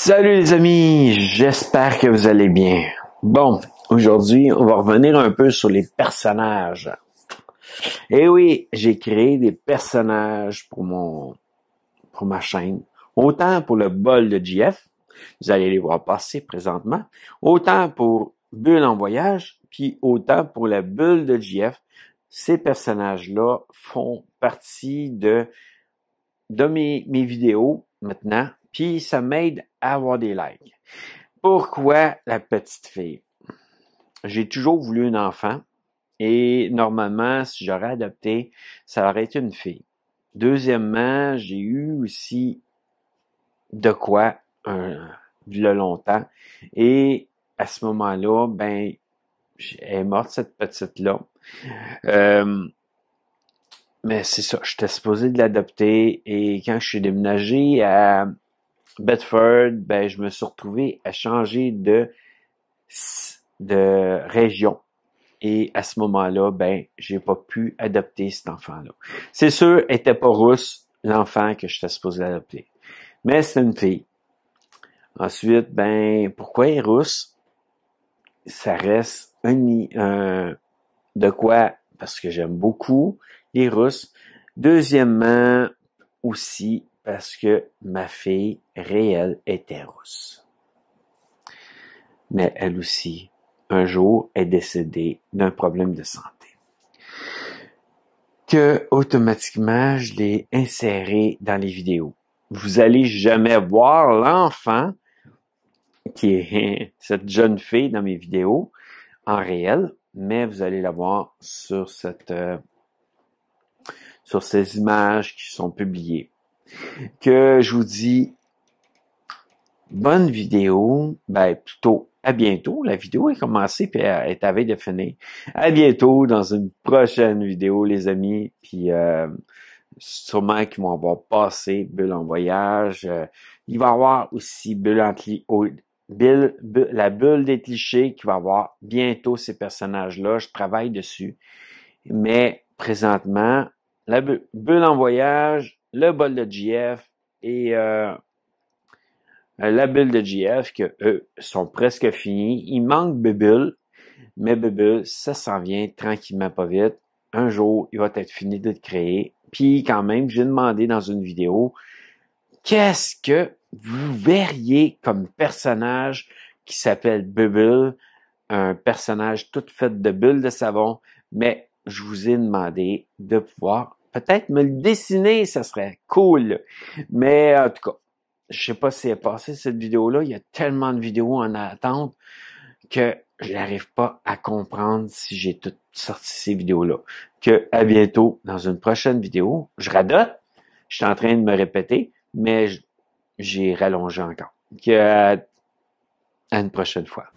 Salut les amis, j'espère que vous allez bien. Bon, aujourd'hui, on va revenir un peu sur les personnages. Eh oui, j'ai créé des personnages pour ma chaîne. Autant pour le bol de JF, vous allez les voir passer présentement, autant pour Bulle en voyage, puis autant pour la bulle de JF. Ces personnages-là font partie de mes vidéos maintenant, puis ça m'aide à avoir des likes. Pourquoi la petite fille? J'ai toujours voulu un enfant et normalement, si j'aurais adopté, ça aurait été une fille. Deuxièmement, j'ai eu aussi de quoi il y a longtemps et à ce moment-là, elle est morte cette petite-là. Mais c'est ça, j'étais supposé de l'adopter et quand je suis déménagé à Bedford, je me suis retrouvé à changer de région. Et à ce moment-là, j'ai pas pu adopter cet enfant-là. C'est sûr, elle était pas rousse, l'enfant que j'étais supposé adopter. Mais c'est une fille. Ensuite, pourquoi elle est rousse? Ça reste de quoi? Parce que j'aime beaucoup les Russes. Deuxièmement, aussi parce que ma fille réelle était rousse. Mais elle aussi, un jour, est décédée d'un problème de santé. Que, automatiquement, je l'ai inséré dans les vidéos. Vous allez jamais voir l'enfant qui est cette jeune fille dans mes vidéos en réel, mais vous allez la voir sur ces images qui sont publiées. Que je vous dis, bonne vidéo, plutôt à bientôt. La vidéo est commencée puis elle est à veille de finir. À bientôt dans une prochaine vidéo, les amis. Puis sûrement qu'ils vont avoir passé Bulle en voyage. Il va y avoir aussi la bulle des clichés qui va avoir bientôt ces personnages-là. Je travaille dessus. Mais présentement, la bulle en voyage, le bol de JF et la bulle de JF, que eux sont presque finis. Il manque Bubble, mais Bubble, ça s'en vient tranquillement, pas vite. Un jour, il va être fini de le créer. Puis quand même, j'ai demandé dans une vidéo, qu'est-ce que vous verriez comme personnage qui s'appelle Bubble, un personnage tout fait de bulles de savon, mais je vous ai demandé de pouvoir peut-être me le dessiner, ça serait cool. Mais en tout cas, je sais pas si est passé cette vidéo-là, il y a tellement de vidéos en attente que je n'arrive pas à comprendre si j'ai tout sorti ces vidéos-là. Que à bientôt dans une prochaine vidéo. Je radote, je suis en train de me répéter, mais j'ai rallongé encore. Que à une prochaine fois.